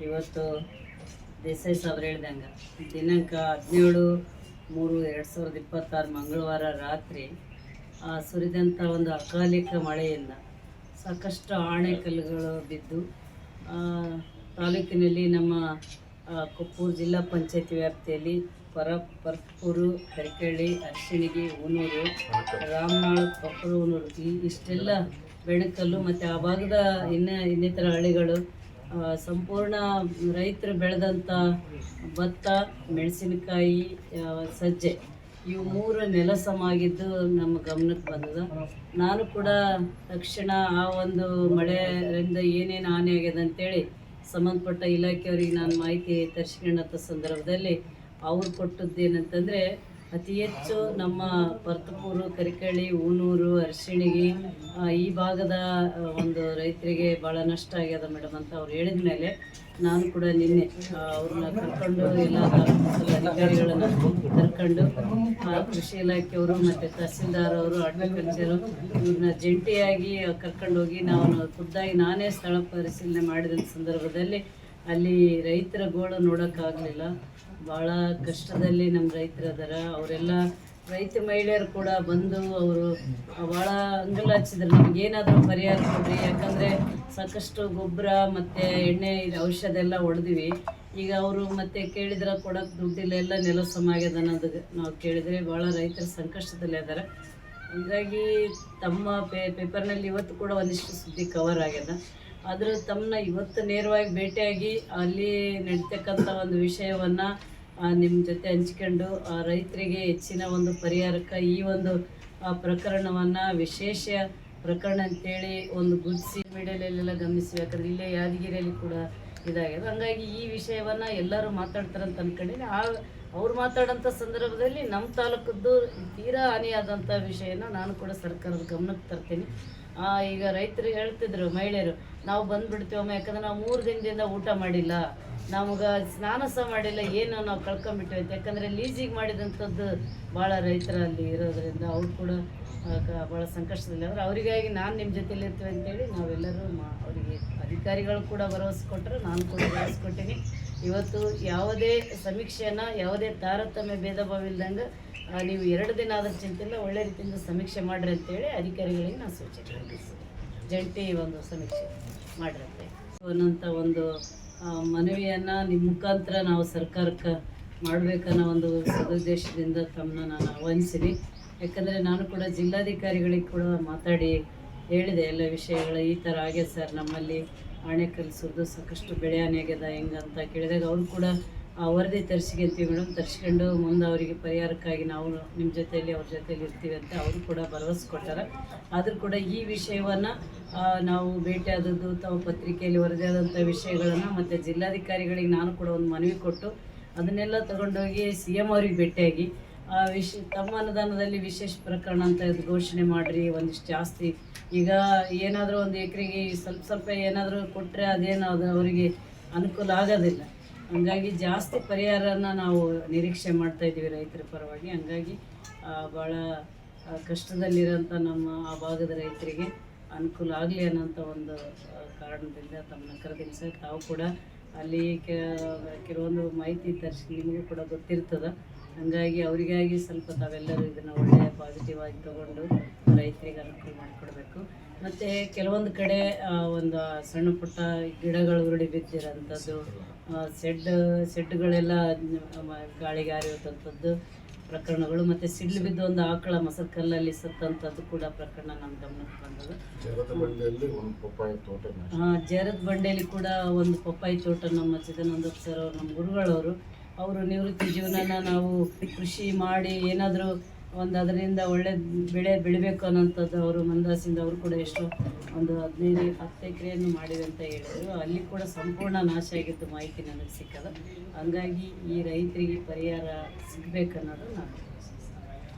ಇವತ್ತು ದೇಸಾಯಿ ಸಾಬ್ರು ಹೇಳ್ದಂಗೆ ದಿನಾಂಕ 17/3/2026 ಮಂಗಳವಾರ ರಾತ್ರಿ ಸುರಿದಂಥ ಒಂದು ಅಕಾಲಿಕ ಮಳೆಯಿಂದ ಸಾಕಷ್ಟು ಆಣೆಕಲ್ಲುಗಳು ಬಿದ್ದು ತಾಲೂಕಿನಲ್ಲಿ ನಮ್ಮ ಕೊಪ್ಪೂರು ಜಿಲ್ಲಾ ಪಂಚಾಯತಿ ವ್ಯಾಪ್ತಿಯಲ್ಲಿ ಪರ್ಪೂರು, ಕರಿಕಳ್ಳಿ, ಅರಶಿಣಗಿ, ಊನೂರು, ರಾಮನಾಳು, ಕೊಪ್ಪೂರು, ಊನೂರು ಇಷ್ಟೆಲ್ಲ ಬೆಣಕಲ್ಲು ಮತ್ತು ಆ ಭಾಗದ ಇನ್ನಿತರ ಹಳ್ಳಿಗಳು ಸಂಪೂರ್ಣ ರೈತರು ಬೆಳೆದಂಥ ಭತ್ತ, ಮೆಣಸಿನಕಾಯಿ, ಸಜ್ಜೆ ಇವು 3 ನೆಲಸಮಾಗಿದ್ದು ನಮ್ಮ ಗಮನಕ್ಕೆ ಬಂದದ. ನಾನು ಕೂಡ ತಕ್ಷಣ ಆ ಒಂದು ಮಳೆಯಿಂದ ಏನೇನು ಹಾನಿ ಆಗಿದೆ ಅಂತೇಳಿ ಸಂಬಂಧಪಟ್ಟ ಇಲಾಖೆಯವರಿಗೆ ನಾನು ಮಾಹಿತಿ ತರಿಸ್ಕೊಂಡಂಥ ಸಂದರ್ಭದಲ್ಲಿ ಅವ್ರು ಕೊಟ್ಟದ್ದೇನಂತಂದರೆ ಅತಿ ಹೆಚ್ಚು ನಮ್ಮ ಪರ್ತಪೂರು, ಕರಿಕಳ್ಳಿ, ಊನೂರು, ಅರಶಿಣಗಿ ಈ ಭಾಗದ ಒಂದು ರೈತರಿಗೆ ಭಾಳ ನಷ್ಟ ಆಗ್ಯದ ಮೇಡಮ್ ಅಂತ ಅವ್ರು ಹೇಳಿದ ಮೇಲೆ ನಾನು ಕೂಡ ನಿನ್ನೆ ಅವ್ರನ್ನ ಕರ್ಕೊಂಡು ಎಲ್ಲ ಅಧಿಕಾರಿಗಳನ್ನು ಕರ್ಕೊಂಡು ಕೃಷಿ ಇಲಾಖೆಯವರು ಮತ್ತು ತಹಸೀಲ್ದಾರ್ ಅವರು, ಅಗ್ರಿಕಲ್ಚರು ಇವ್ರನ್ನ ಜಂಟಿಯಾಗಿ ಕರ್ಕೊಂಡು ಹೋಗಿ ಖುದ್ದಾಗಿ ನಾನೇ ಸ್ಥಳ ಪರಿಶೀಲನೆ ಮಾಡಿದ ಸಂದರ್ಭದಲ್ಲಿ ಅಲ್ಲಿ ರೈತರ ಗೋಳು ನೋಡೋಕ್ಕಾಗಲಿಲ್ಲ. ಭಾಳ ಕಷ್ಟದಲ್ಲಿ ನಮ್ಮ ರೈತರು ಅದಾರ. ಅವರೆಲ್ಲ ರೈತ ಮಹಿಳೆಯರು ಕೂಡ ಬಂದು ಅವರು ಭಾಳ ಅಂಗಲ ಹಚ್ಚಿದ್ರು, ನಮಗೇನಾದರೂ ಪರಿಹಾರ ಕೊಡ್ರಿ, ಯಾಕಂದರೆ ಸಾಕಷ್ಟು ಗೊಬ್ಬರ ಮತ್ತು ಎಣ್ಣೆ ಔಷಧ ಎಲ್ಲ ಹೊಡೆದ್ವಿ. ಈಗ ಅವರು ಮತ್ತೆ ಕೇಳಿದ್ರೆ ಕೊಡೋಕ್ಕೆ ದುಡ್ಡಿಲ್ಲ, ಎಲ್ಲ ನೆಲಸಮ ಆಗ್ಯದ ಅನ್ನೋದು ನಾವು ಕೇಳಿದರೆ ಭಾಳ ರೈತರು ಸಂಕಷ್ಟದಲ್ಲೇ ಇದ್ದಾರೆ. ಹೀಗಾಗಿ ತಮ್ಮ ಪೇಪರ್ನಲ್ಲಿ ಇವತ್ತು ಕೂಡ ಒಂದಿಷ್ಟು ಸುದ್ದಿ ಕವರ್ ಆಗ್ಯದ. ಆದರೂ ತಮ್ಮನ್ನ ಇವತ್ತು ನೇರವಾಗಿ ಭೇಟಿಯಾಗಿ ಅಲ್ಲಿ ನಡೀತಕ್ಕಂಥ ಒಂದು ವಿಷಯವನ್ನು ನಿಮ್ಮ ಜೊತೆ ಹಂಚ್ಕೊಂಡು ರೈತರಿಗೆ ಹೆಚ್ಚಿನ ಒಂದು ಪರಿಹಾರಕ್ಕೆ ಈ ಒಂದು ಪ್ರಕರಣವನ್ನು ವಿಶೇಷ ಪ್ರಕರಣ ಅಂತೇಳಿ ಒಂದು ಗುರುತಿಸಿ ಮೀಡಿಯಾಲೆಲ್ಲ ಗಮನಿಸಿ, ಯಾಕಂದರೆ ಇಲ್ಲೇ ಯಾದಗಿರಿಯಲ್ಲಿ ಕೂಡ ಇದಾಗಿದೆ. ಹಾಗಾಗಿ ಈ ವಿಷಯವನ್ನು ಎಲ್ಲರೂ ಮಾತಾಡ್ತಾರಂತ ಅಂದ್ಕೊಂಡಿದ್ದೀನಿ. ಅವ್ರು ಮಾತಾಡೋಂಥ ಸಂದರ್ಭದಲ್ಲಿ ನಮ್ಮ ತಾಲೂಕದ್ದು ತೀರಾ ಹಾನಿಯಾದಂಥ ವಿಷಯನ ನಾನು ಕೂಡ ಸರ್ಕಾರದ ಗಮನಕ್ಕೆ ತರ್ತೀನಿ. ಈಗ ರೈತರು ಹೇಳ್ತಿದ್ರು, ಮಹಿಳೆಯರು, ನಾವು ಬಂದುಬಿಡ್ತೀವಮ್ಮ, ಯಾಕಂದ್ರೆ ನಾವು 3 ದಿನದಿಂದ ಊಟ ಮಾಡಿಲ್ಲ, ನಮಗೆ ಸ್ನಾನ ಸಹ ಮಾಡಿಲ್ಲ, ಏನು ನಾವು ಕಳ್ಕೊಂಬಿಟ್ಟಿವಿ ಅಂತ. ಯಾಕಂದರೆ ಲೀಸಿಗೆ ಮಾಡಿದಂಥದ್ದು ಭಾಳ ರೈತರಲ್ಲಿ ಇರೋದರಿಂದ ಅವ್ರು ಕೂಡ ಭಾಳ ಸಂಕಷ್ಟದಲ್ಲಿ ಆದರೆ ಅವರಿಗಾಗಿ ನಾನು ನಿಮ್ಮ ಜೊತೆಲಿ ಇರ್ತೀವಿ ಅಂತೇಳಿ ನಾವೆಲ್ಲರೂ ಅವರಿಗೆ ಅಧಿಕಾರಿಗಳು ಕೂಡ ಭರವಸೆ ಕೊಟ್ಟರು, ನಾನು ಕೂಡ ಭರವಸೆ ಕೊಟ್ಟೀನಿ. ಇವತ್ತು ಯಾವುದೇ ಸಮೀಕ್ಷೆಯನ್ನು ಯಾವುದೇ ತಾರತಮ್ಯ ಭೇದ ಭಾವ ಇಲ್ದಂಗೆ ನೀವು 2 ದಿನ ಆದ ಚಿಂತಿಲ್ಲ, ಒಳ್ಳೆ ರೀತಿಯಿಂದ ಸಮೀಕ್ಷೆ ಮಾಡಿರಿ ಅಂತೇಳಿ ಅಧಿಕಾರಿಗಳಿಗೆ ನಾನು ಸೂಚನೆ ಜಂಟಿ ಒಂದು ಸಮೀಕ್ಷೆ ಮಾಡಿರಂತೆ ಅನ್ನೋಂಥ ಒಂದು ಮನವಿಯನ್ನು ನಿಮ್ಮ ಮುಖಾಂತರ ನಾವು ಸರ್ಕಾರಕ್ಕೆ ಮಾಡಬೇಕನ್ನೋ ಒಂದು ಸದುದ್ದೇಶದಿಂದ ತಮ್ಮನ್ನ ನಾನು ಆಹ್ವಾನಿಸಿದೆ. ಯಾಕಂದರೆ ನಾನು ಕೂಡ ಜಿಲ್ಲಾಧಿಕಾರಿಗಳಿಗೆ ಕೂಡ ಮಾತಾಡಿ ಹೇಳಿದೆ ಎಲ್ಲ ವಿಷಯಗಳು, ಈ ಥರ ಆಗ್ಯದ ಸರ್, ನಮ್ಮಲ್ಲಿ ಆಣೆಕಲ್ಲು ಸುರಿದು ಸಾಕಷ್ಟು ಬೆಳೆ ಹಾನಿ ಆಗ್ಯದ ಹೆಂಗಂತ ಕೇಳಿದಾಗ ಅವರು ಕೂಡ ವರದಿ ತರಿಸ್ಕೊಂತೀವಿ ಮೇಡಮ್, ತರಿಸ್ಕೊಂಡು ಮುಂದೆ ಅವರಿಗೆ ಪರಿಹಾರಕ್ಕಾಗಿ ನಾವು ನಿಮ್ಮ ಜೊತೆಯಲ್ಲಿ ಅವ್ರ ಜೊತೆಯಲ್ಲಿ ಇರ್ತೀವಿ ಅಂತ ಅವರು ಕೂಡ ಭರವಸೆ ಕೊಟ್ಟಾರೆ. ಆದರೂ ಕೂಡ ಈ ವಿಷಯವನ್ನು ನಾವು ಭೇಟಿಯಾದದ್ದು ತಾವು ಪತ್ರಿಕೆಯಲ್ಲಿ ವರದಿಯಾದಂಥ ವಿಷಯಗಳನ್ನು ಮತ್ತು ಜಿಲ್ಲಾಧಿಕಾರಿಗಳಿಗೆ ನಾನು ಕೂಡ ಒಂದು ಮನವಿ ಕೊಟ್ಟು ಅದನ್ನೆಲ್ಲ ತಗೊಂಡೋಗಿ CM ಅವ್ರಿಗೆ ಭೇಟಿಯಾಗಿ ತಮ್ಮ ಅನುದಾನದಲ್ಲಿ ವಿಶೇಷ ಪ್ರಕರಣ ಅಂತ ಘೋಷಣೆ ಮಾಡಿರಿ, ಒಂದಿಷ್ಟು ಜಾಸ್ತಿ ಈಗ ಏನಾದರೂ ಒಂದು ಎಕರೆಗೆ ಸ್ವಲ್ಪ ಏನಾದರೂ ಕೊಟ್ಟರೆ ಅದೇನು ಅದು ಅವರಿಗೆ ಅನುಕೂಲ ಆಗೋದಿಲ್ಲ. ಹಂಗಾಗಿ ಜಾಸ್ತಿ ಪರಿಹಾರನ ನಾವು ನಿರೀಕ್ಷೆ ಮಾಡ್ತಾಯಿದ್ದೀವಿ ರೈತರ ಪರವಾಗಿ. ಹಂಗಾಗಿ ಭಾಳ ಕಷ್ಟದಲ್ಲಿರೋಂಥ ನಮ್ಮ ಆ ಭಾಗದ ರೈತರಿಗೆ ಅನುಕೂಲ ಆಗಲಿ ಅನ್ನೋಂಥ ಒಂದು ಕಾರಣದಿಂದ ತಮ್ಮನ್ನ ಕರೆದಿನಿ ಸರ್. ತಾವು ಕೂಡ ಅಲ್ಲಿ ಕೆಲವೊಂದು ಮಾಹಿತಿ ತರಿಸಿ ನಿಮಗೂ ಕೂಡ ಗೊತ್ತಿರ್ತದೆ. ಹಂಗಾಗಿ ಅವರಿಗಾಗಿ ಸ್ವಲ್ಪ ತಾವೆಲ್ಲರೂ ಇದನ್ನು ಒಳ್ಳೆಯ ಪಾಸಿಟಿವ್ ಆಗಿ ತೊಗೊಂಡು ರೈತರಿಗೆ ಅನುಕೂಲ ಮಾಡಿಕೊಡ್ಬೇಕು. ಮತ್ತು ಕೆಲವೊಂದು ಕಡೆ ಒಂದು ಸಣ್ಣ ಪುಟ್ಟ ಗಿಡಗಳು ಉರುಳಿ ಬಿದ್ದಿರೋಂಥದ್ದು, ಸೆಡ್ಡುಗಳೆಲ್ಲ ಗಾಳಿಗೆ ಹಾರಿಯುವಂಥದ್ದು ಪ್ರಕರಣಗಳು, ಮತ್ತು ಸಿಡ್ಲು ಬಿದ್ದು ಒಂದು ಆಕಳ ಮೊಸರುಕಲ್ಲಲ್ಲಿ ಸತ್ತಂಥದ್ದು ಕೂಡ ಪ್ರಕರಣ ನಮ್ಮ ಗಮನಕ್ಕೆ ಬಂದದ್ದು. ಜೇರದ ಬಂಡೆಯಲ್ಲಿ ಕೂಡ ಒಂದು ಪಪ್ಪಾಯಿ ತೋಟ ನಮ್ಮ ಚಿದಾನಂದ ಸರ್ ಅವರು, ನಮ್ಮ ಗುರುಗಳವರು, ಅವರು ನಿವೃತ್ತಿ ಜೀವನನ ನಾವು ಕೃಷಿ ಮಾಡಿ ಏನಾದರೂ ಒಂದು ಅದರಿಂದ ಒಳ್ಳೆ ಬೆಳೆ ಬೆಳಿಬೇಕು ಅನ್ನೋಂಥದ್ದು ಅವರು ಮಂದಾಸಿಂದ ಅವರು ಕೂಡ ಎಷ್ಟೋ ಒಂದು 15-10 ಎಕರೆಯನ್ನು ಮಾಡಿವೆ ಅಂತ ಹೇಳಿದರು. ಅಲ್ಲಿ ಕೂಡ ಸಂಪೂರ್ಣ ನಾಶ ಆಗಿದ್ದು ಮಾಹಿತಿ ನನಗೆ ಸಿಕ್ಕದ. ಹಂಗಾಗಿ ಈ ರೈತರಿಗೆ ಪರಿಹಾರ ಸಿಗಬೇಕನ್ನೋದು ನಾನು